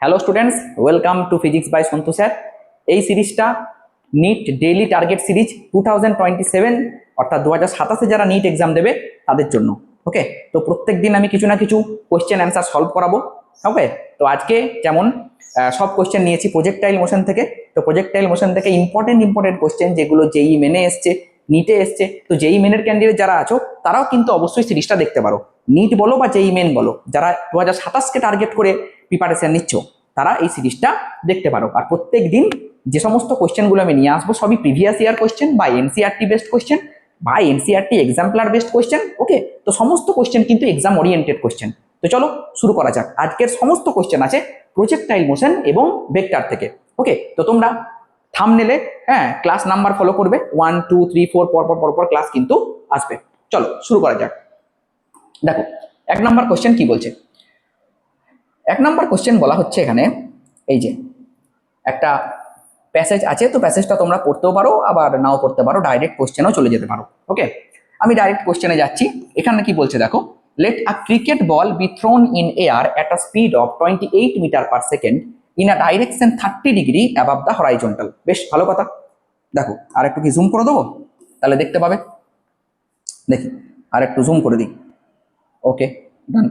Hello students, welcome to physics by Santu sir. এই সিরিজটা NEET daily target series 2027 অর্থাৎ 2027 যারা নিট এক্সাম দেবে তাদের জন্য। ওকে, তো প্রত্যেক দিন আমি কিছু না কিছু কোয়েশ্চেন অ্যান্সার সলভ করাবো। ওকে, তো আজকে যেমন সব কোয়েশ্চেন নিয়েছি প্রজেক্টাইল মোশন থেকে। তো প্রজেক্টাইল মোশন থেকে ইম্পর্টেন্ট কোয়েশ্চেন যেগুলো জেই মেনে এসছে, নিটে এসছে। তো জেই মেনের ক্যান্ডিডেট যারা আছো তারাও কিন্তু অবশ্যই সিরিজটা দেখতে পারো। নিট বলো বা জেই মেন বলো, যারা 2027কে টার্গেট করে প্রিপারেশন নিচ্ছ তারা এই সিরিজটা দেখতে পারো। আর প্রত্যেক দিন যে সমস্ত কোয়েশ্চেনগুলো আমি নিয়ে আসবো সবই প্রিভিয়াস ইয়ার কোয়েশ্চেন বা এনসিআরটি বেসড কোয়েশ্চেন বা এনসিআরটি এক্সাম্পলার বেসড কোয়েশ্চেন। ওকে, তো সমস্ত কোয়েশ্চেন কিন্তু এক্সাম ওরিয়েন্টেড কোয়েশ্চেন। তো চলো শুরু করা যাক। আজকের সমস্ত কোয়েশ্চেন আছে প্রজেক্টাইল মোশন এবং ভেক্টর থেকে। ওকে, তো তোমরা থাম্বনেলে ক্লাস নাম্বার ফলো করবে, 1 2 3 4 পরপর ক্লাস কিন্তু আসবে। চলো শুরু করা যাক। দেখো এক নাম্বার কোয়েশ্চেন কি বলছে। এক নাম্বার কোয়েশ্চেন বলা হচ্ছে এখানে, এই যে একটা প্যাসেজ আছে, তো প্যাসেজটা তোমরা পড়তেও পারো আবার নাও পড়তে পারো, ডাইরেক্ট কোয়েশ্চেনও চলে যেতে পারো। ওকে, আমি ডাইরেক্ট কোয়েশ্চেনে যাচ্ছি। এখানে কি বলছে দেখো, let a cricket ball be thrown in air at a speed of 28 metre per second in a direction 30 degree above the horizontal. বেশ ভালো কথা। দেখো আর একটু কি জুম করে দেবো, তাহলে দেখতে পাবে। দেখি আর একটু জুম করে দিই। ওকে ডান,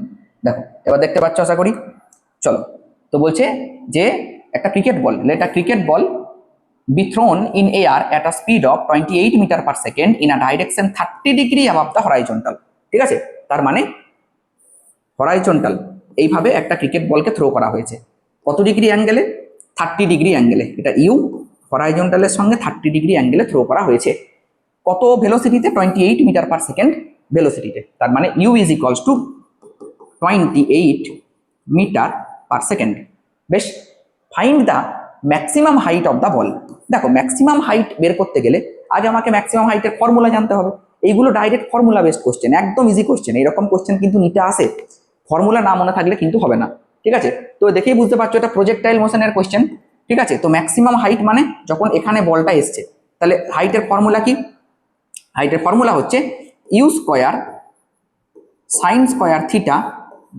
দেখো এবার দেখতে পাচ্ছ আশা করি। চলো, তো বলছে যে একটা cricket ball, let a cricket ball be thrown in air at a speed of 28 metre per second in a direction 30 degree above the horizontal। ঠিক আছে, তার মানে হরাইজন্টাল এইভাবে একটা ক্রিকেট বলকে থ্রো করা হয়েছে। কত ডিগ্রি অ্যাঙ্গেলে? 30 ডিগ্রি অ্যাঙ্গেলে। এটা ইউ, হরাইজন্টালের সঙ্গে 30 ডিগ্রি অ্যাঙ্গেলে থ্রো করা হয়েছে। কত ভেলোসিটিতে? 28 মিটার পার সেকেন্ড ভেলোসিটিতে। তার মানে u is equals to 28 metre per second. বেশ, find the maximum height of the ball. দেখো ম্যাক্সিমাম হাইট বের করতে গেলে আগে আমাকে ম্যাক্সিমাম হাইটের ফর্মুলা জানতে হবে। এইগুলো ডাইরেক্ট ফর্মুলা বেসড কোশ্চেন, একদম ইজি কোশ্চেন। এইরকম কোশ্চেন কিন্তু নিতে আসে, ফর্মুলা না মনে থাকলে কিন্তু হবে না। ঠিক আছে, তো দেখেই বুঝতে পারছো এটা প্রজেক্টাইল মোশনের কোশ্চেন। ঠিক আছে, তো ম্যাক্সিমাম হাইট মানে যখন এখানে বলটা এসছে, তাহলে হাইটের ফর্মুলা কি? হাইটের ফর্মুলা হচ্ছে u square sine square theta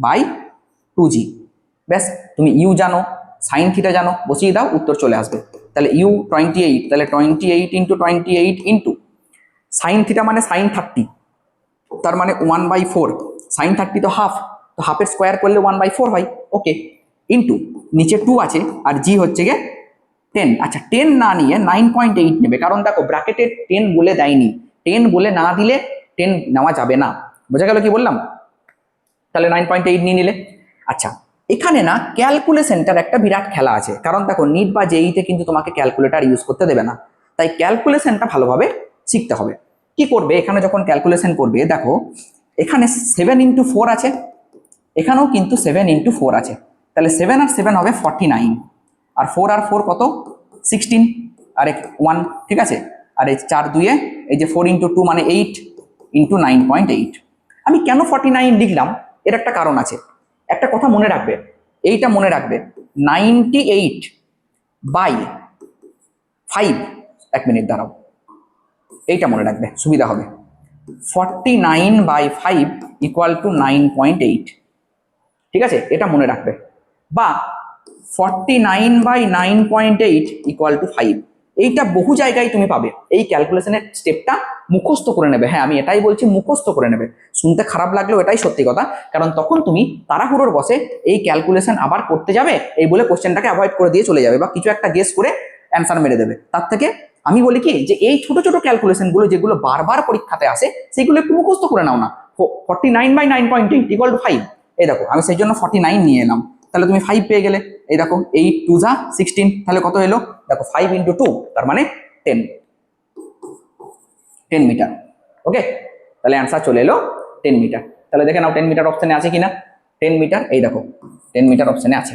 by 2g। ব্যাস, তুমি ইউ জানো, সাইন থিটা জানো, বসিয়ে দাও, উত্তর চলে আসবে। তাহলে ইউ 28, তাহলে 28 ইন্টু 28 ইন্টু সাইন থিটা মানে সাইন 30, তার মানে 1/4। সাইন 30 তো হাফ, তো হাফের স্কোয়ার করলে 1/4 হয়। ওকে, ইন্টু নিচে 2 আছে আর জি হচ্ছে গিয়ে 10। আচ্ছা, 10 না নিয়ে 9.8 নেবে, কারণ দেখো ব্র্যাকেটে 10 বলে দেয়নি। 10 বলে না দিলে 10 নেওয়া যাবে না। বোঝা গেল কি বললাম? তাহলে 9.8 নিয়ে নিলে। আচ্ছা, এখানে না ক্যালকুলেশনটার একটা বিরাট খেলা আছে, কারণ দেখো নিট বা জেইতে কিন্তু তোমাকে ক্যালকুলেটর ইউজ করতে দেবে না, তাই ক্যালকুলেশনটা ভালোভাবে শিখতে হবে। কি করবে এখানে যখন ক্যালকুলেশন করবে, দেখো এখানে 7 ইন্টু 4 আছে, এখানেও কিন্তু 7 ইন্টু 4 আছে, তাহলে 7 আর 7 হবে 49, আর 4 আর 4 কত? 16, আর 1। ঠিক আছে, আর এই 4 2 এই যে 4 ইন্টু 2 মানে 8 ইন্টু 9.8। আমি কেন 49 লিখলাম এর একটা কারণ আছে। একটা কথা মনে রাখবে, এইটা মনে রাখবে, 98/5, 1 মিনিট দাঁড়াও, এইটা মনে রাখবে, সুবিধা হবে। 49/5 ইকুয়াল টু 9.8। ঠিক আছে, এটা মনে রাখবে। বা 49/9.8 ইকুয়াল টু 5। এইটা বহু জায়গায় তুমি পাবে। এই ক্যালকুলেশনের স্টেপটা মুখস্থ করে নেবে। হ্যাঁ, আমি এটাই বলছি, মুখস্থ করে নেবে। শুনতে খারাপ লাগলেও এটাই সত্যি কথা, কারণ তখন তুমি তাড়াহুড়োর বসে এই ক্যালকুলেশন আবার করতে যাবে, এই বলে কোশ্চেনটাকে অ্যাভয়েড করে দিয়ে চলে যাবে বা কিছু একটা গেস করে অ্যান্সার মেরে দেবে। তার থেকে আমি বলি কি, যে এই ছোট ছোট ক্যালকুলেশনগুলো যেগুলো বারবার পরীক্ষাতে আসে সেগুলো একটু মুখস্থ করে নাও না। 49/9.8 ইকুয়াল টু 5, এই দেখো আমি সেই জন্য 49 নিয়ে এলাম, তাহলে তুমি 5 পেয়ে গেলে। এই দেখো 8 2 যা 16, তাহলে কত এলো? দেখো 5 ইন্টু 2 তার মানে 10 মিটার। ওকে, তাহলে অ্যান্সার চলে এলো 10 মিটার। তাহলে দেখে নাও 10 মিটার অপশনে আছে কিনা। 10 মিটার, এই দেখো 10 মিটার অপশনে আছে।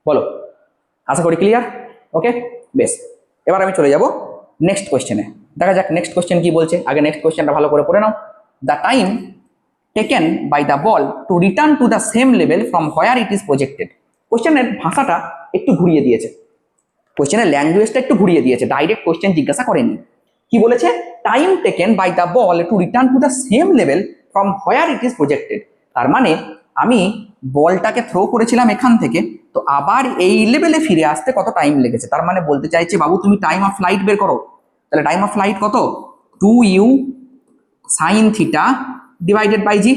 বলো, আশা করি ক্লিয়ার। ওকে, বেশ, এবার আমি চলে যাব নেক্সট কোয়েশ্চেনে। দেখা যাক নেক্সট কোয়েশ্চেন কি বলছে। আগে নেক্সট কোয়েশ্চেনটা ভালো করে পড়ে নাও। The time taken by the ball to return to the same level from where it is projected। কোশ্চেনের ভাষাটা একটু ঘুরিয়ে দিয়েছে, কোশ্চেনের ল্যাঙ্গুয়েজটা একটু ঘুরিয়ে দিয়েছে, ডাইরেক্ট কোশ্চেন জিজ্ঞাসা করেনি। কি বলেছে? Time taken by the ball to return to the same level from where it is projected. তার মানে আমি বলটাকে থ্রো করেছিলাম এখান থেকে, তো আবার এই লেভেলে ফিরে আসতে কত টাইম লেগেছে, তার মানে বলতে চাইছে বাবু তুমি টাইম অফ ফ্লাইট বের করো। তাহলে টাইম অফ ফ্লাইট কত, 2u sine theta divided by g.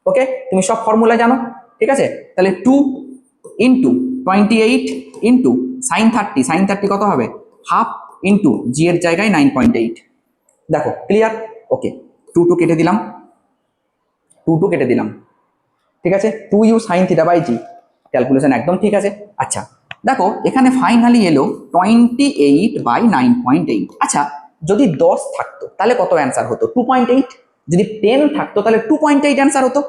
Okay, তুমি সব ফর্মুলা জানো, ঠিক আছে। তাহলে 2 ইন্টু 28 ইন্টু সাইন থার্টি কত হবে, হাফ ইন্টু জি এর জায়গায় 9.8। দেখো ক্লিয়ার, ওকে 2 কেটে দিলাম, 2 কেটে দিলাম, ঠিক আছে। 2u sine theta by g, calculation একদম ঠিক আছে। আচ্ছা দেখো এখানে ফাইনালি এলো 28/9.8। আচ্ছা যদি 10 থাকতো তাহলে কত অ্যান্সার হতো, 2.8। যদি 10 থাকতো তাহলে 2.8 অ্যান্সার হতো।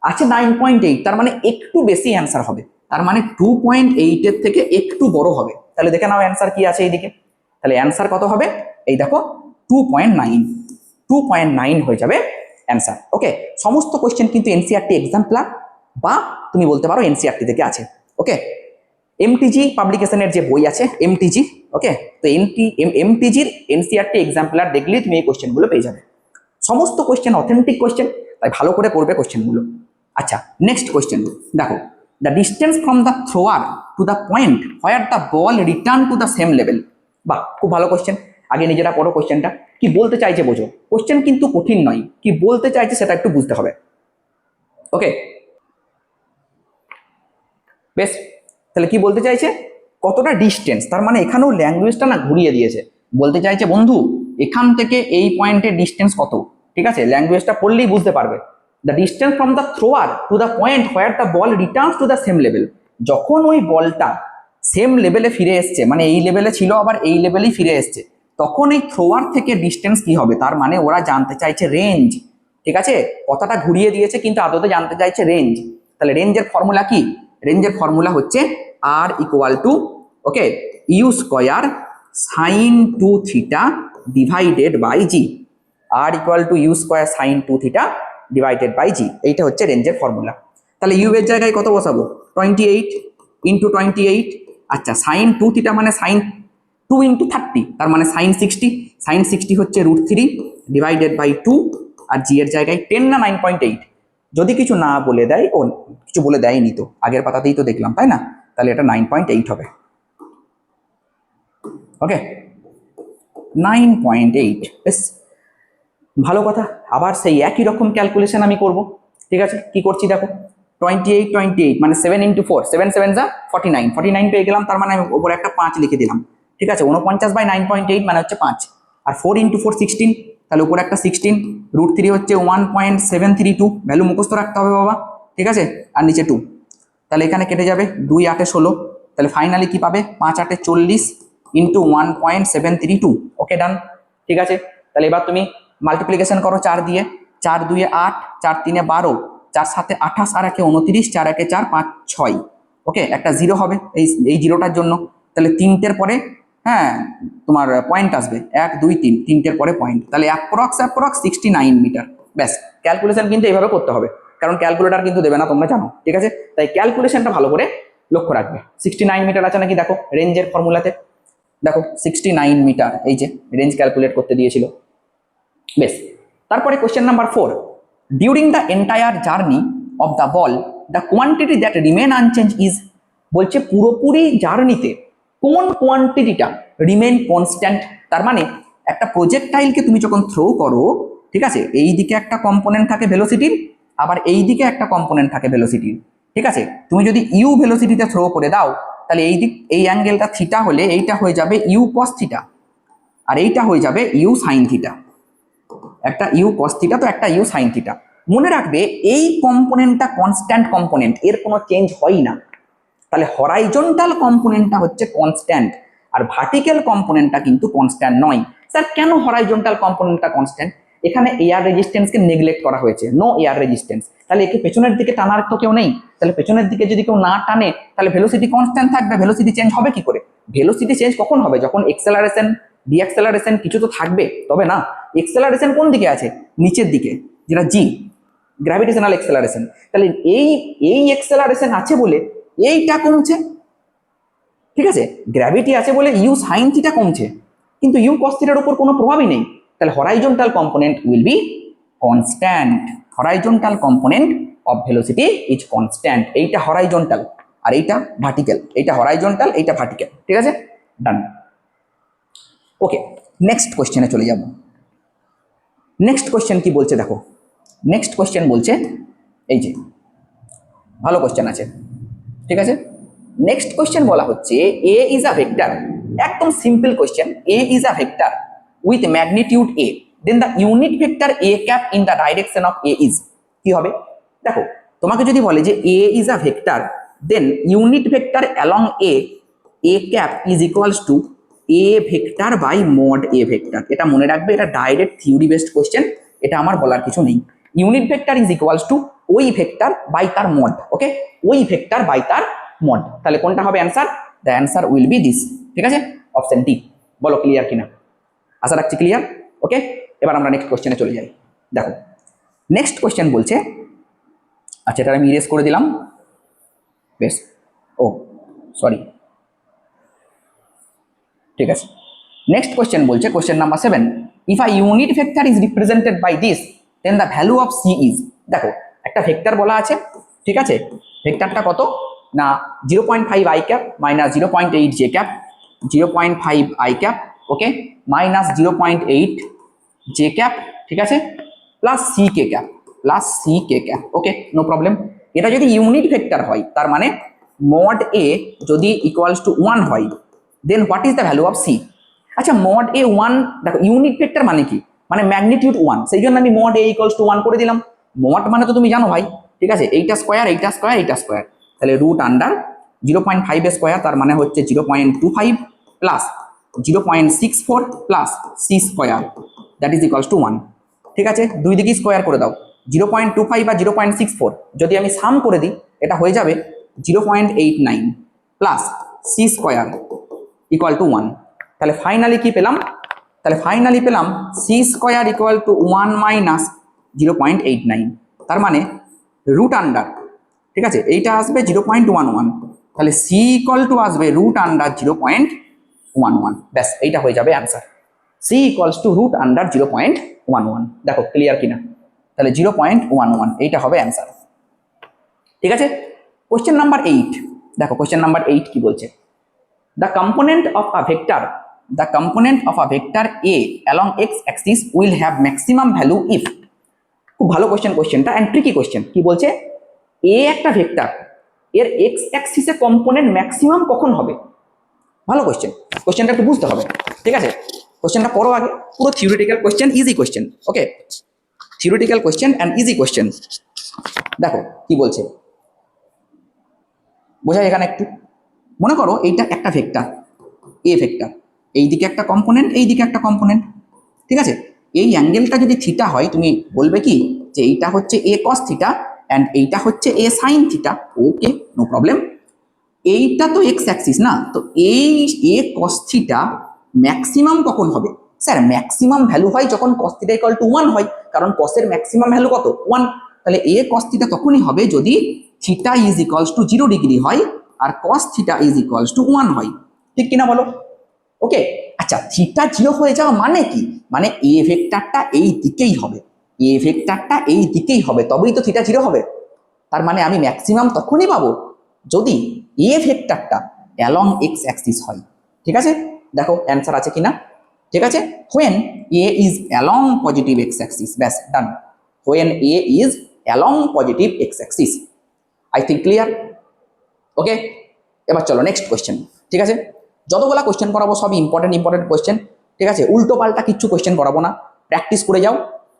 আছে 9.8, তার মানে একটু বেশি অ্যান্সার হবে, তার মানে 2.8 এর থেকে একটু বড় হবে। তাহলে দেখে নাও অ্যান্সার কি আছে এইদিকে, তাহলে অ্যান্সার কত হবে, এই দেখো 2.9, 2.9 হয়ে যাবে অ্যান্সার। ওকে, সমস্ত কোয়েশ্চেন কিন্তু এনসিইআরটি এক্সাম্পলার বা তুমি বলতে পারো এনসিইআরটি থেকে আছে। ওকে, এমটিজি পাবলিকেশনের যে বই আছে এমটিজি, ওকে, তো এমটিজির এনসিইআরটি এক্সাম্পলার দেখলেই তুমি এই কোয়েশ্চেনগুলো পেয়ে যাবে। সমস্ত কোয়েশ্চেন অথেন্টিক কোয়েশ্চেন, তাই ভালো করে পড়বে কোয়েশ্চেনগুলো। আচ্ছা নেক্সট কোয়েশ্চেন দেখো, the distance from the thrower to the point where the ball return to the same level. বাহ, খুব ভালো কোয়েশ্চেন। আগে নিজেরা পড়ো কোয়েশ্চেনটা কি বলতে চাইছে বোঝো, কোয়েশ্চেন কিন্তু কঠিন নয়, কি বলতে চাইছে সেটা একটু বুঝতে হবে। ওকে বেশ, তাহলে কি বলতে চাইছে, কতটা ডিস্টেন্স, তার মানে এখানেও ল্যাঙ্গুয়েজটা না ঘুরিয়ে দিয়েছে। বলতে চাইছে বন্ধু এখান থেকে এই পয়েন্টের ডিস্টেন্স কত, ঠিক আছে, ল্যাঙ্গুয়েজটা পড়লেই বুঝতে পারবে। The distance from the thrower to the point where the ball returns to the same level. যখন ওই বলটা সেম লেভেলে ফিরে এসছে, মানে এই লেভেলে ছিল আবার এই লেভেলেই ফিরে এসছে, তখন এই থ্রোয়ার থেকে ডিস্টেন্স কি হবে, তার মানে ওরা জানতে চাইছে রেঞ্জ। ঠিক আছে, কথাটা ঘুরিয়ে দিয়েছে কিন্তু আদতে জানতে চাইছে রেঞ্জ। তাহলে রেঞ্জের ফর্মুলা কি, রেঞ্জের ফর্মুলা হচ্ছে R equal to, okay, u square sine 2 theta divided by g. R equal to u square sine 2 theta divided by g, এইটা হচ্ছে রেঞ্জের ফর্মুলা। তাহলে ইউ এর জায়গায় কত বসাবো, 28 ইন্টু 28। আচ্ছা সাইন 2 থিটা মানে সাইন 2 ইন্টু 30, তার মানে সাইন 60, সাইন 60 হচ্ছে √3 ডিভাইডেড বাই 2, আর জি এর জায়গায় 10 না 9.8। যদি কিছু না বলে দেয়, ও কিছু বলে দেয়নি তো, আগের পাতাতেই তো দেখলাম তাই না, তাহলে এটা 9.8 হবে। ওকে 9.8, বেশ ভালো কথা। আবার সেই একই রকম ক্যালকুলেশন আমি করব, ঠিক আছে। কি করছি দেখো, 28 মানে 7 ইন্টু 4, 7 7 যা 49, 49 পেয়ে গেলাম, তার মানে আমি ওপরে একটা 5 লিখে দিলাম, ঠিক আছে। 49/9.8 মানে হচ্ছে 5, আর 4 ইন্টু 4 16, তাহলে উপরে একটা 16, √3 হচ্ছে 1.732, ভ্যালু মুখস্থ রাখতে হবে বাবা, ঠিক আছে, আর নিচে 2। তাহলে এখানে কেটে যাবে, 2 8 16, তাহলে ফাইনালি কি পাবে, 5 8 40 ইন্টু 1.732। ওকে ডান, ঠিক আছে। তাহলে এবার তুমি মাল্টিপ্লিকেশন করো 4 দিয়ে, 4 2 8, 4 3 12, 4 7 28, আর 1 29, 4 1 4 5 6। ওকে, একটা জিরো হবে এই জিরোটার জন্য, তাহলে 3টের পরে হ্যাঁ তোমার পয়েন্ট আসবে, 1 2 3, 3টের পরে পয়েন্ট, তাহলে অ্যাপ্রক্স 69 মিটার। ব্যাস, ক্যালকুলেশন কিন্তু এইভাবে করতে হবে, কারণ ক্যালকুলেটার কিন্তু দেবে না তোমরা জানো, ঠিক আছে। তাই ক্যালকুলেশনটা ভালো করে লক্ষ্য রাখবে। 69 মিটার আছে নাকি দেখো রেঞ্জের ফর্মুলাতে, দেখো 69 মিটার, এই যে রেঞ্জ ক্যালকুলেট করতে দিয়েছিল। বেশ, তারপরে question number 4, during the entire journey of the ball the quantity that remain unchange is. বলছে পুরোপুরি জার্নিতে কোন কোয়ান্টিটিটা রিমেন কনস্ট্যান্ট, তার মানে একটা প্রজেক্টাইলকে তুমি যখন থ্রো করো, ঠিক আছে, এই দিকে একটা কম্পোনেন্ট থাকে ভেলোসিটির, আবার এই দিকে একটা কম্পোনেন্ট থাকে ভেলোসিটির, ঠিক আছে। তুমি যদি ইউ ভেলোসিটিতে থ্রো করে দাও, তাহলে এই দিক এই অ্যাঙ্গেলটা থিটা হলে এইটা হয়ে যাবে ইউ কস থিটা, আর এইটা হয়ে যাবে ইউ সাইন থিটা। একটা ইউ কস থিটা তো একটা ইউ সাইন থিটা। মনে রাখবে এই কম্পোনেন্টটা কনস্ট্যান্ট কম্পোনেন্ট, এর কোনো চেঞ্জ হয় না। তাহলে হরাইজন্টাল কম্পোনেন্টটা হচ্ছে কনস্ট্যান্ট, আর ভার্টিক্যাল কম্পোনেন্টটা কিন্তু কনস্ট্যান্ট নয়। স্যার কেন হরাইজন্টাল কম্পোনেন্টটা কনস্ট্যান্ট, এখানে এয়ার রেজিস্ট্যান্সকে নেগলেক্ট করা হয়েছে, নো এয়ার রেজিস্ট্যান্স, তাহলে একে পেছনের দিকে টানার তো কেউ নেই, তাহলে পেছনের দিকে যদি কেউ না টানে তাহলে ভেলোসিটি কনস্ট্যান্ট থাকবে, ভেলোসিটি চেঞ্জ হবে কি করে, ভেলোসিটি চেঞ্জ কখন হবে, যখন এক্সেলারেশন ডিএক্সেলারেশন কিছু তো থাকবে, তবে না। এক্সেলারেশন কোন দিকে আছে, নিচের দিকে, যেটা জি, গ্র্যাভিটেশনাল এক্সেলারেশন, তাহলে এই এক্সেলারেশন আছে বলে এইটা কমছে, ঠিক আছে, গ্র্যাভিটি আছে বলে ইউ সাইন থিটা কমছে, কিন্তু ইউ কস থিটার উপর কোনো প্রভাবই নেই, তাহলে horizontal component will be constant, horizontal component of velocity is constant. এইটা হরাইজন্টাল আর এইটা ভার্টিক্যাল, এইটা হরাইজন্টাল এইটা ভার্টিক্যাল, ঠিক আছে, ডান। ওকে, নেক্সট কোশ্চেনে চলে যাব। নেক্সট কোশ্চেন কি বলছে দেখো, নেক্সট কোশ্চেন বলছে এই যে, ভালো কোশ্চেন আছে, ঠিক আছে। নেক্সট কোশ্চেন বলা হচ্ছে এ ইজ আ ভেক্টর, একদম simple question, A is a vector with magnitude A, then the unit vector A cap in the direction of A is, কি হবে দেখো, তোমাকে যদি বলে যে A is a vector then unit vector along A cap is equals to A vector by mod A vector, এটা মনে রাখবে, এটা ডাইরেক্ট থিওরি বেসড কোশ্চেন, এটা আমার বলার কিছু নেই। Unit vector is equals two ওই ভেক্টর বাই তার মড, ওকে, ওই ভেক্টর বাই তার মড, তাহলে কোনটা হবে answer? The answer will B this, ঠিক আছে, অপশন ডি। বলো ক্লিয়ার কিনা, আশা রাখছি ক্লিয়ার। ওকে, এবার আমরা নেক্সট কোশ্চেনে চলে যাই। দেখো নেক্সট কোশ্চেন বলছে, আচ্ছা এটা আমি ইরেজ করে দিলাম, বেশ, ও সরি, ঠিক আছে। নেক্সট কোশ্চেন বলছে, question number 7, if a unit vector is represented by this then the value of C is, দেখো একটা ভেক্টর বলা আছে, ঠিক আছে, ভেক্টরটা কত না 0.5 I cap minus 0.8 J cap, 0.5 I cap, okay, minus 0.8 J cap, ঠিক আছে, plus C K cap, plus C K cap, ওকে, নো প্রবলেম। এটা যদি ইউনিট ভেক্টর হয় তার মানে মড এ যদি ইকুয়ালস টু 1 হয় then what is the value of c. আচ্ছা মড এ 1, দেখো ইউনিট ভেক্টর মানে কি, মানে ম্যাগনিটিউড 1, সেই জন্য আমি মড এ ইকুয়ালস টু 1 করে দিলাম। মড মানে তো তুমি জানো ভাই, ঠিক আছে, এইটা স্কোয়ার এইটা স্কোয়ার এইটা স্কোয়ার, তাহলে রুট আন্ডার 0.5 স্কোয়ার তার মানে হচ্ছে 0.25 plus 0.64 plus C square that is equals to 1, ঠিক আছে, দুই দিকেই স্কোয়ার করে দাও, 0.25 বা 0.64 যদি আমি সাম করে দিই এটা হয়ে যাবে 0.89 plus C square equal to 1, তাহলে ফাইনালি কি পেলাম, তাহলে ফাইনালি পেলাম C square equal to 1 minus 0.89, তার মানে রুট আন্ডার, ঠিক আছে, এইটা আসবে 0.11, তাহলে সি ইকুয়াল টু আসবে রুট আন্ডার 0.11, ব্যাস এইটা হয়ে যাবে answer, C equals to root under 0.11, দেখো ক্লিয়ার কিনা, তাহলে 0.11 এইটা হবে অ্যান্সার, ঠিক আছে। কোশ্চেন নাম্বার 8, দেখো কোশ্চেন নাম্বার 8 কি বলছে, the component of a vector, the component of a vector a along x axis will have maximum value if, খুব ভালো কোশ্চেন, কোশ্চেনটা এন্ড ট্রিকি কোশ্চেন, কি বলছে এ একটা ভেক্টর, এর এক্স অ্যাক্সিসে কম্পোনেন্ট ম্যাক্সিমাম কখন হবে, ভালো কোশ্চেন, কোশ্চেনটা একটু বুঝতে হবে, ঠিক আছে, কোশ্চেনটা পড়ো আগে, পুরো theoretical question, easy question, okay, theoretical question and easy question. দেখো কি বলছে বোঝাই এখানে একটু, মনে করো এইটা একটা ভেক্টর এ ভেক্টর, এইদিকে একটা কম্পোনেন্ট এইদিকে একটা কম্পোনেন্ট, ঠিক আছে, এই অ্যাঙ্গেলটা যদি থিটা হয় তুমি বলবে কি যে এইটা হচ্ছে এ কস থিটা অ্যান্ড এইটা হচ্ছে A sine theta, okay no problem. এইটা তো এক্স অ্যাক্সিস না, তো এই এ কস থিটা ম্যাক্সিমাম কখন হবে, স্যার ম্যাক্সিমাম ভ্যালু হয় যখন কস থিটা ইকুয়াল টু 1 হয়, কারণ কসের ম্যাক্সিমাম ভ্যালু কত 1, তাহলে এ কস থিটা তখনই হবে যদি theta is equals to 0 degree হয় আর cos theta is equals to 1 হয়, ঠিক কিনা বলো, ওকে। আচ্ছা থিটা 0 হয়ে যাওয়া মানে কি, মানে এ ভেক্টরটা এই দিকেই হবে, এ ভেক্টরটা এই দিকেই হবে তবেই তো থিটা 0 হবে, তার মানে আমি ম্যাক্সিমাম তখনই পাবো যদি এ ভেক্টরটা অ্যালং এক্স অ্যাক্সিস হয়, ঠিক আছে, দেখো অ্যান্সার আছে কিনা, ঠিক আছে, when A is along positive x axis, ব্যাস done, when A is along positive x axis, I think clear, okay. এবার চলো নেক্সট কোয়েশ্চেন, ঠিক আছে, যতগুলা কোয়েশ্চেন করাবো সব ইম্পর্টেন্ট ইম্পর্টেন্ট কোয়েশ্চেন, ঠিক আছে, উল্টো পাল্টা কিচ্ছু কোয়েশ্চেন করাবো না, প্র্যাকটিস করে যাও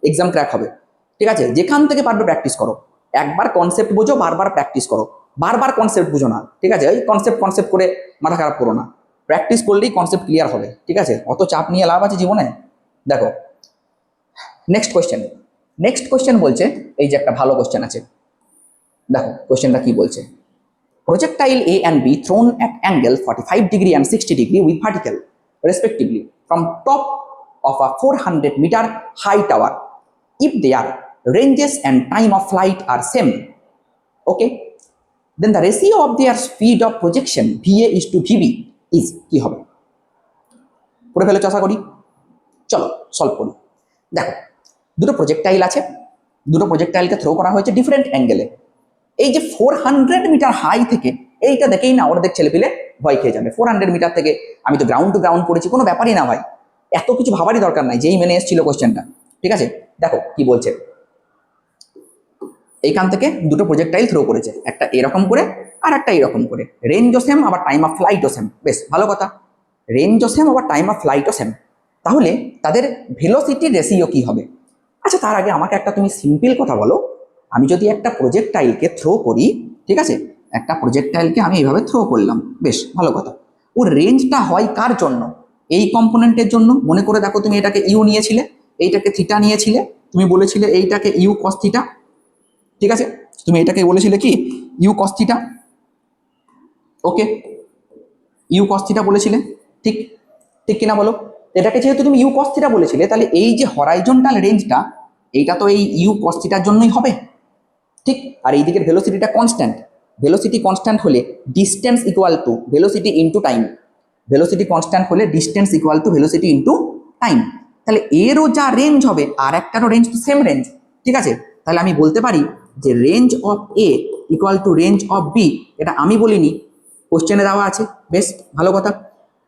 এক্সাম ক্র্যাক হবে, ঠিক আছে, যেখান থেকে পারবে প্র্যাকটিস করো, একবার কনসেপ্ট বোঝো বারবার প্র্যাকটিস করো, বারবার কনসেপ্ট বুঝো না, ঠিক আছে, ওই কনসেপ্ট কনসেপ্ট করে মাথা খারাপ করো না, প্র্যাকটিস করলেই কনসেপ্ট ক্লিয়ার হবে, ঠিক আছে, অত চাপ নিয়ে লাভ আছে জীবনে। দেখো নেক্সট কোয়েশ্চেন, নেক্সট কোয়েশ্চেন বলছে এই যে একটা ভালো কোয়েশ্চেন আছে, দেখো কোয়েশ্চেনটা কি বলছে, projectile A and B thrown at angle 45 degree and 60 degree with vertical respectively from top of a 400 meter high tower if their ranges and time of flight are same, okay, then the ratio of their speed of projection VA is to VB is কি হবে, পড়ে ফেলেছো আশা করি, চলো solve করি। দেখো দুটো projectile আছে, দুটো প্রজেক্টাইলকে থ্রো করা হয়েছে ডিফারেন্ট অ্যাঙ্গেলে। এই যে 400 মিটার হাই থেকে, এইটা দেখেই না ওদের ছেলেপিলে ভয় খেয়ে যাবে। 400 মিটার থেকে, আমি তো গ্রাউন্ড টু গ্রাউন্ড পড়েছি, কোনো ব্যাপারই না ভাই, এত কিছু ভাবারই দরকার নাই, যেই মেনে এসেছিল কোশ্চেনটা। ঠিক আছে, দেখো কি বলছে। এইখান থেকে দুটো প্রজেক্টাইল থ্রো করেছে, একটা এরকম করে আর একটা এরকম করে। রেঞ্জও সেম, আবার টাইম অফ ফ্লাইটও সেম। বেশ ভালো কথা, রেঞ্জও সেম আবার টাইম অফ ফ্লাইটও সেম, তাহলে তাদের ভেলোসিটি রেশিও কি হবে? আচ্ছা, তার আগে আমাকে একটা তুমি সিম্পল কথা বলো, আমি যদি একটা প্রজেক্টাইলকে থ্রো করি, ঠিক আছে, একটা প্রজেক্টাইলকে আমি এইভাবে থ্রো করলাম, বেশ ভালো কথা, ওর রেঞ্জটা হয় কার জন্য? এই কম্পোনেন্টের জন্য। মনে করে দেখো, তুমি এটাকে ইউ নিয়েছিলে, এইটাকে থিটা নিয়েছিলে, তুমি বলেছিলে এইটাকে ইউ কস থিটা, ঠিক আছে, তুমি এটাকে বলেছিলে কি u cos theta, okay, u cos theta বলেছিলে, ঠিক ঠিক কিনা বলো? এটাকে যেহেতু তুমি ইউ কস থিটা বলেছিলে, তাহলে এই যে হরাইজন্টাল রেঞ্জটা, এইটা তো এই ইউ কস থিটার জন্যই হবে, ঠিক। আর এই দিকের ভেলোসিটিটা কনস্ট্যান্ট, ভেলোসিটি কনস্ট্যান্ট হলে distance equal to velocity into time, velocity constant হলে distance equal to velocity into time. তাহলে এরও যা রেঞ্জ হবে আর একটারও রেঞ্জ তো সেম রেঞ্জ, ঠিক আছে। তাহলে আমি বলতে পারি যে range of A equal to range of B, এটা আমি বলিনি, কোশ্চেনে দেওয়া আছে, বেশ ভালো কথা।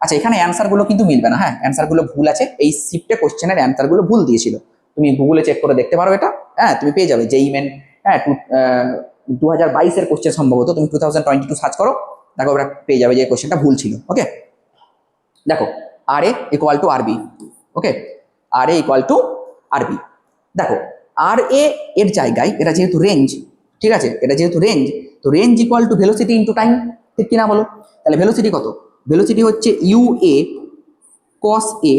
আচ্ছা, এখানে অ্যান্সারগুলো কিন্তু মিলবে না, হ্যাঁ, অ্যান্সারগুলো ভুল আছে, এই শিফটে কোশ্চেনের অ্যান্সারগুলো ভুল দিয়েছিল, তুমি গুগলে চেক করে দেখতে পারো এটা, হ্যাঁ, তুমি পেয়ে যাবে যেই মেন, হ্যাঁ, 2022-এর কোশ্চেন সম্ভবত, তুমি 2022 সার্চ করো, দেখো ওরা পেয়ে যাবে যে কোশ্চেনটা ভুল ছিল, ওকে। দেখো, R A equal to R B, okay, R A equal to R B. দেখো, আর এ এর জায়গায় এটা যেহেতু রেঞ্জ, ঠিক আছে, এটা যেহেতু রেঞ্জ, তো range equal to velocity into time, ঠিক কিনা বলো? তাহলে ভেলোসিটি কত? ভেলোসিটি হচ্ছে ইউ এ কস এ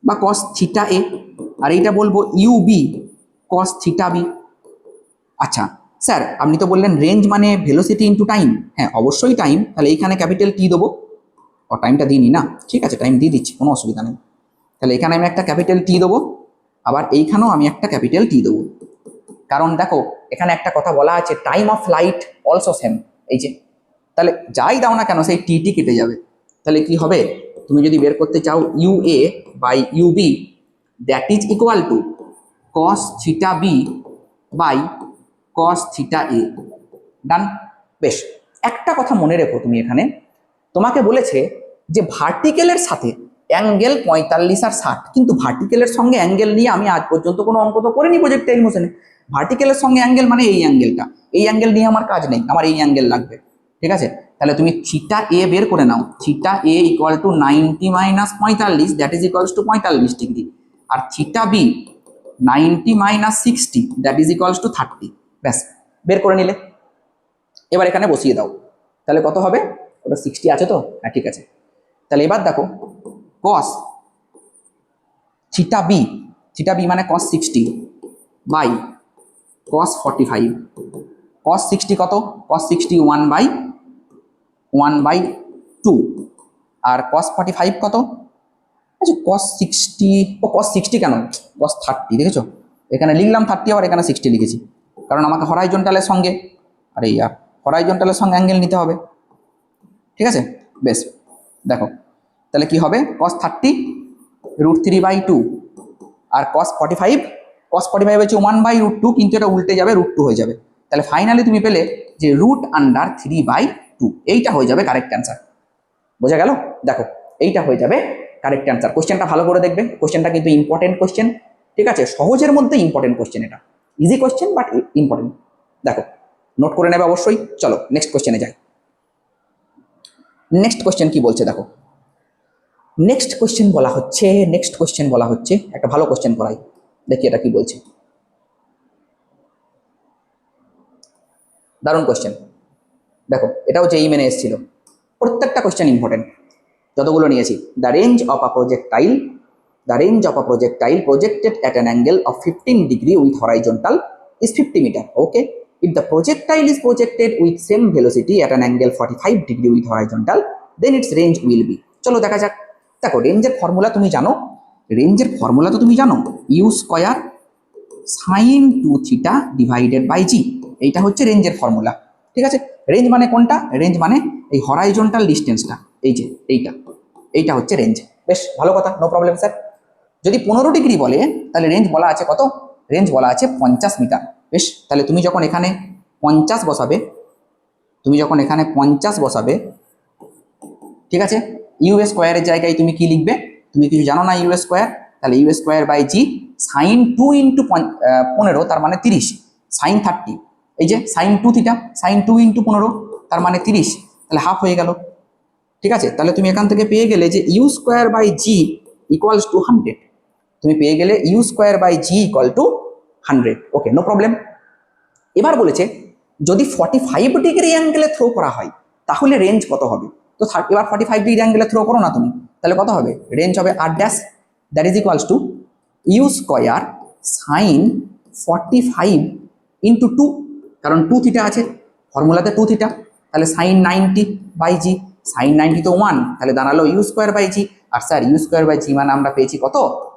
বা কস থিটা এ, আর এইটা বলবো u b cos theta b. আচ্ছা স্যার, আপনি তো বললেন রেঞ্জ মানে ভেলোসিটি ইন্টু টাইম, হ্যাঁ অবশ্যই টাইম, তাহলে এইখানে ক্যাপিটাল টি দেবো, ও টাইমটা দিইনি না, ঠিক আছে, টাইম দিয়ে দিচ্ছি, কোনো অসুবিধা নেই। তাহলে এখানে আমি একটা ক্যাপিটাল টি দেবো, আবার এইখানেও আমি একটা ক্যাপিটাল টি দেবো, কারণ দেখো এখানে একটা কথা বলা আছে, time of flight also same, এই যে, তাহলে যাই দাও না কেন সেই টি কেটে যাবে। তাহলে কি হবে, তুমি যদি বের করতে চাও u A by u B, that is equal to cos theta B by cos theta A, done. বেশ, একটা কথা মনে রেখো তুমি, এখানে তোমাকে বলেছে যে ভার্টিক্যালের সাথে অ্যাঙ্গেল 45 আর 60, কিন্তু ভার্টিক্যালের সঙ্গে অ্যাঙ্গেল নিয়ে আমি আজ পর্যন্ত কোনো অঙ্ক তো করিনি প্রজেক্টাইল মোশনে। ভার্টিক্যালের সঙ্গে অ্যাঙ্গেল মানে এই অ্যাঙ্গেলটা, এই অ্যাঙ্গেল নিয়ে আমার কাজ নেই, আমার এই অ্যাঙ্গেল লাগবে, ঠিক আছে। তাহলে তুমি থিটা এ বের করে নাও, theta A equal to 90 minus 45, that is equals to 45 degree, আর theta B 90 minus 60, that is equals to 30। ব্যাস, বের করে নিলে, এবার এখানে বসিয়ে দাও, তাহলে কত হবে? ওটা 60 আছে তো, হ্যাঁ ঠিক আছে। তাহলে এবার দেখো, কস থিটা বি মানে কস 60 বাই কস 45, কস 60 কত? কস 60 1/2, আর কস 45 কত? আচ্ছা, কস 60, ও কস 60 কেন, কস 30, দেখেছো এখানে লিখলাম 30, আবার এখানে 60 লিখেছি, কারণ আমাকে হরাইজন্টালের সঙ্গে, আরে ইয়ার, হরাইজন্টালের সঙ্গে অ্যাঙ্গেল নিতে হবে, ঠিক আছে। বেশ, দেখো তাহলে কি হবে, কস 30 √3/2, আর কস 45, হচ্ছে 1/√2, কিন্তু এটা উল্টে যাবে, √2 হয়ে যাবে। তাহলে ফাইনালি তুমি পেলে যে √3/2, এইটা হয়ে যাবে কারেক্ট অ্যান্সার। বোঝা গেল? দেখো, এইটা হয়ে যাবে কারেক্ট অ্যান্সার। কোশ্চেনটা ভালো করে দেখবে, কোশ্চেনটা কিন্তু ইম্পর্টেন্ট কোশ্চেন, ঠিক আছে, সহজের মধ্যে ইম্পর্টেন্ট কোশ্চেন, এটা ইজি কোশ্চেন বাট ইম্পর্টেন্ট। দেখো, নোট করে নেবে অবশ্যই। চলো নেক্সট কোশ্চেনে যাই। নেক্সট কোশ্চেন কি বলছে দেখো, নেক্সট কোশ্চেন বলা হচ্ছে একটা ভালো কোশ্চেন করাই, দেখি এটা কি বলছে। দারুণ কোশ্চেন, দেখো এটাও যেই মেনে এসেছিল, প্রত্যেকটা কোশ্চেন ইম্পর্টেন্ট যতগুলো নিয়েছি। The range of a projectile projected at an angle of 15 degree with horizontal is 50 meter. Okay, if the projectile is projected with same velocity at an angle 45 degree with horizontal, then its range will be, চলো দেখা যাক। দেখো, রেঞ্জের formula তুমি জানো, u square sine 2 theta divided by g, এইটা হচ্ছে রেঞ্জের ফর্মুলা, ঠিক আছে। রেঞ্জ মানে কোনটা? রেঞ্জ মানে এই হরাইজন্টাল ডিস্টেন্সটা, এই যে এইটা হচ্ছে রেঞ্জ। বেশ ভালো কথা, নো প্রবলেম স্যার। যদি 15 ডিগ্রি বলে, তাহলে রেঞ্জ বলা আছে কত? রেঞ্জ বলা আছে 50 মিটার। বেশ, তাহলে তুমি যখন এখানে 50 বসাবে, ঠিক আছে, ইউ স্কোয়ারের জায়গায় তুমি কি লিখবে? তুমি কিছু জানো না ইউ স্কোয়ার, তাহলে u square by g sine 2 into 15 তার মানে 30 সাইন 30, এই যে সাইন 2 থিটা, সাইন 2 ইন্টু 15 তার মানে 30, তাহলে হাফ হয়ে গেল। ঠিক আছে, তাহলে তুমি এখান থেকে পেয়ে গেলে যে u square by g equals to 100, তুমি পেয়ে গেলে u square by g equal to 100। Okay, no problem. এবার বলেছে যদি 45 ডিগ্রি অ্যাঙ্গেলে থ্রো করা হয় তাহলে রেঞ্জ কত হবে? তো এবার 45 ডিগ্রি অ্যাঙ্গেলে থ্রো করো না তুমি, তাহলে কত হবে? রেঞ্জ হবে R dash, that is equals to u square sine 45 into 2, কারণ 2 থিটা আছে ফর্মুলাতে 2 থিটা, তাহলে সাইন 90 বাই জি, সাইন 90 তো 1, তাহলে দাঁড়ালো ইউ স্কোয়ার বাই জি। আর sir u square by g মানে আমরা পেয়েছি কত?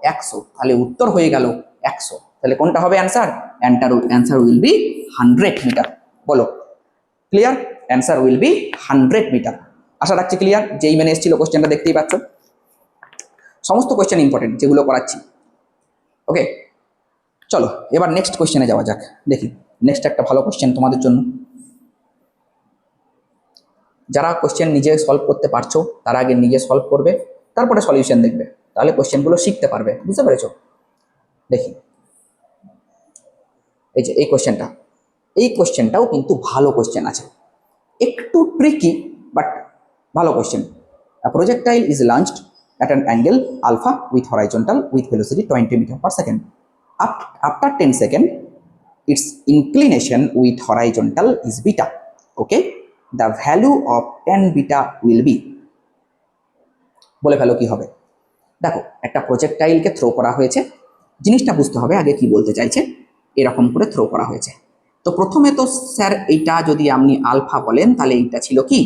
100, তাহলে উত্তর হয়ে গেল 100। তাহলে কোনটা হবে answer? Answer will be 100 metre. বলো, clear? Answer will be 100 metre. আশা রাখছি ক্লিয়ার। যেই মেনে এসেছিল কোশ্চেনটা দেখতেই পাচ্ছ, সমস্ত কোশ্চেন ইম্পর্টেন্ট যেগুলো করাচ্ছি। ওকে, চলো এবার নেক্সট কোশ্চেনে যাওয়া যাক। দেখি নেক্সট একটা ভালো কোশ্চেন তোমাদের জন্য। যারা কোশ্চেন নিজে সলভ করতে পারছো তারা আগে নিজে সলভ করবে, তারপরে সলিউশন দেখবে, তাহলে কোশ্চেনগুলো শিখতে পারবে। বুঝতে পেরেছো? দেখি এই যে এই কোশ্চেনটাও কিন্তু ভালো কোশ্চেন আছে, একটু ট্রিকি বাট ভালো question. A projectile is launched at an angle alpha with horizontal with velocity 20 meter per second. After 10 seconds, its inclination with horizontal is beta. Okay, the value of tan beta will be, বলে ফেলো কি হবে। দেখো একটা প্রজেক্টাইলকে throw করা হয়েছে, জিনিসটা বুঝতে হবে আগে কি বলতে চাইছে। এরকম করে থ্রো করা হয়েছে, তো প্রথমে তো স্যার এইটা যদি আপনি আলফা বলেন তাহলে এইটা ছিল কি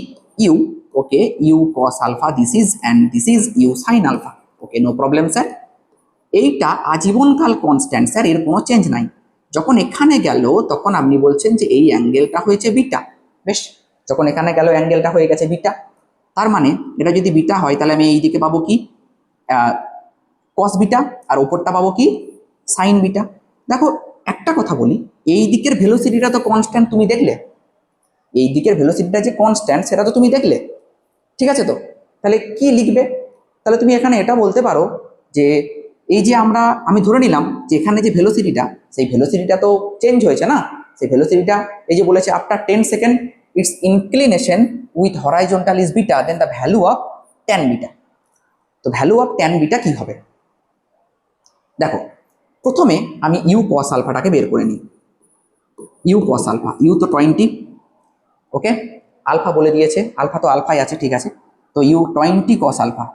u. Okay, u cos alpha this is, and this is u sine alpha. Okay, no problem sir. এইটা আজীবনকাল কনস্ট্যান্ট স্যার, এর কোনো চেঞ্জ নাই। যখন এখানে গেল তখন আপনি বলছেন যে এই অ্যাঙ্গেলটা হয়েছে বিটা। বেশ, যখন এখানে গেল অ্যাঙ্গেলটা হয়ে গেছে বিটা, তার মানে এটা যদি বিটা হয় তাহলে আমি এই দিকে পাবো কি কস বিটা, আর ওপরটা পাবো কি সাইন বিটা। দেখো একটা কথা বলি, এই দিকের ভেলোসিটিটা তো কনস্ট্যান্ট, তুমি দেখলে এই দিকের ভেলোসিটিটা যে কনস্ট্যান্ট সেটা তো তুমি দেখলে, ঠিক আছে? তো তাহলে কি লিখবে? তাহলে তুমি এখানে এটা বলতে পারো যে এই যে আমি ধরে নিলাম যে এখানে যে ভেলোসিটিটা, সেই ভেলোসিটিটা তো চেঞ্জ হয়েছে না, সেই ভেলোসিটিটা এই যে বলেছে after 10 second its inclination with horizontal is beta, then the value of tan beta. তো ভ্যালু অফ ট্যান বিটা কি হবে? দেখো প্রথমে আমি ইউ কস আলফাটাকে বের করে নিই। ইউ কস আলফা, ইউ তো 20, ওকে, আলফা বলে দিয়েছে, আলফা তো আলফাই আছে, ঠিক আছে। তো ইউ 20 কস আলফা,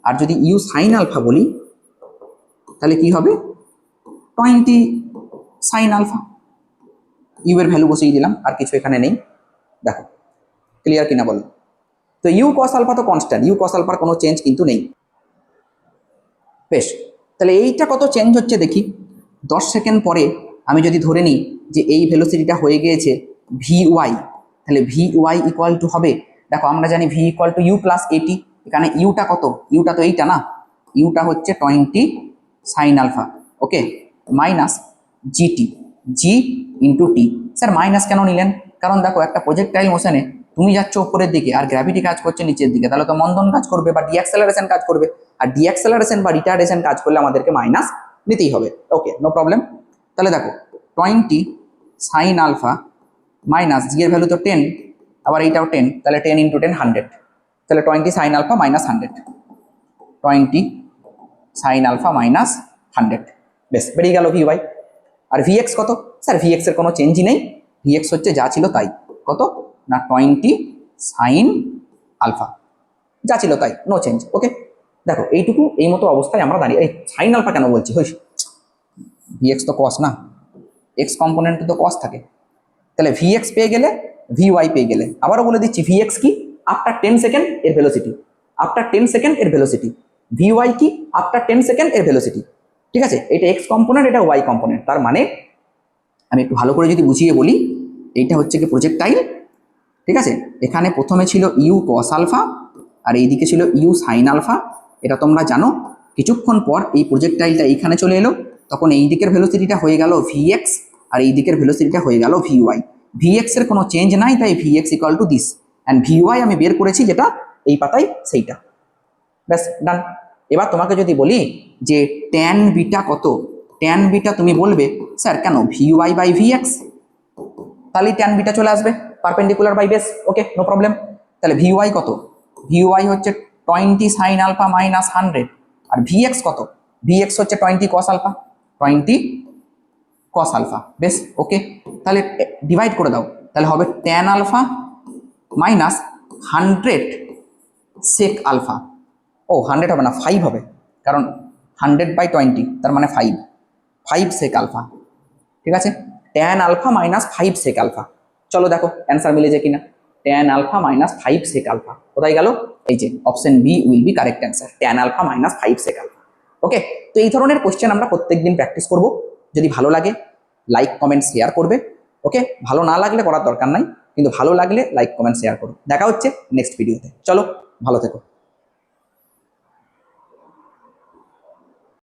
আর যদি ইউ সাইন আলফা বলি তাহলে কি হবে 20 সাইন আলফা। ইউ এর ভ্যালু বসিয়ে দিলাম, আর কিছু এখানে নেই। দেখো ক্লিয়ার কিনা বলো? তো ইউ কস আলফা তো কনস্ট্যান্ট, ইউ কস আলফার কোনো চেঞ্জ কিন্তু নেই। বেশ, তাহলে এইটা কত চেঞ্জ হচ্ছে দেখি। 10 সেকেন্ড পরে আমি যদি ধরে নিই যে এই ভেলোসিটিটা হয়ে গিয়েছে ভি ওয়াই, তাহলে ভি ওয়াই ইকুয়াল টু হবে, দেখো আমরা জানি v equal to u plus a t, এখানে ইউটা কত? ইউটা তো এইটা না, ইউটা হচ্ছে 20 সাইন আলফা, ওকে, মাইনাস জিটি, জি ইন্টু টি। স্যার মাইনাস কেন নিলেন? কারণ দেখো একটা প্রজেক্টাইল মোশনে তুমি যাচ্ছ উপরের দিকে আর গ্র্যাভিটি কাজ করছে নিচের দিকে, তাহলে তো মন্দন কাজ করবে বা ডিঅ্যাক্সেলারেশন কাজ করবে, আর ডিঅ্যাক্সেলারেশন বা রিটার্ডেশন কাজ করলে আমাদেরকে মাইনাস নিতেই হবে। ওকে, নো প্রবলেম। তাহলে দেখো 20 সাইন আলফা মাইনাস জি এর ভ্যালু তো 10, আবার এইটাও 10, তাহলে 10 ইন্টু 10 100, তাহলে 20 sine alpha minus 100, 20 sine alpha minus 100। বেশ, বেরিয়ে গেল ভি ওয়াই। আর ভিএক্স কত? স্যার ভিএক্স এর কোনো চেঞ্জই নেই, ভিএক্স হচ্ছে যা ছিল তাই। কত না 20 সাইন আলফা, যা ছিল তাই, নো চেঞ্জ। ওকে, দেখো এইটুকু, এই মতো অবস্থায় আমরা দাঁড়িয়ে। এই সাইন আলফা কেন বলছি? হইস, ভিএক্স তো কস না, এক্স কম্পোনেন্টে তো কস থাকে, তাহলে ভিএক্স পেয়ে গেলে ভি ওয়াই পেয়ে গেলে। আবারও বলে দিচ্ছি ভিএক্স কি? আফটার 10 সেকেন্ড এর ভেলোসিটি, আফটার 10 সেকেন্ড এর ভেলোসিটি। ভি ওয়াই কি? আফটার 10 সেকেন্ড এর ভেলোসিটি, ঠিক আছে? এটা এক্স কম্পোনেন্ট, এটা ওয়াই কম্পোনেন্ট। তার মানে আমি একটু ভালো করে যদি বুঝিয়ে বলি, এইটা হচ্ছে কি প্রজেক্টাইল, ঠিক আছে? এখানে প্রথমে ছিল ইউ কস আলফা আর এইদিকে ছিল ইউ সাইন আলফা, এটা তোমরা জানো। কিছুক্ষণ পর এই প্রজেক্টাইলটা এইখানে চলে এলো, তখন এই দিকের ভেলোসিটিটা হয়ে গেল vx আর এই দিকের ভেলোসিটিটা হয়ে গেল vy। vx এর কোনো চেঞ্জ নাই, তাই vx equal to this, and vy আমি বের করেছি যেটা এই পাতায় সেইটা। ব্যাস ডান। এবার তোমাকে যদি বলি যে ট্যান বিটা কত, ট্যান বিটা তুমি বলবে স্যার কেন vy বাই vx, তাহলে ট্যান বিটা চলে আসবে perpendicular by base. Okay, no problem. তাহলে vy কত, vy হচ্ছে 20 সাইন আলফা মাইনাস 100, আর vx কত, vx হচ্ছে 20 কস আলফা, 20 কস আলফা। বেশ ওকে, তাহলে ডিভাইড করে দাও, তাহলে হবে tan alpha minus 100 sec alpha. ও 100 হবে না, 5 হবে, কারণ 100/20 তার মানে 5 সেক আলফা। ঠিক আছে, tan alpha minus 5 sec alpha. চলো দেখো অ্যান্সার মিলে যায় কিনা। Tan alpha minus 5 sec alpha কোথায় গেল, এই যে option B will be correct answer, tan alpha minus 5 sec alpha. Okay, তো এই ধরনের কোশ্চেন আমরা প্রত্যেকদিন প্র্যাকটিস করব। যদি ভালো লাগে লাইক কমেন্ট শেয়ার করবে। ওকে, ভালো না লাগলে করার দরকার নাই, কিন্তু ভালো লাগলে লাইক কমেন্ট শেয়ার করো। দেখা হচ্ছে নেক্সট ভিডিওতে, চলো ভালো থেকো।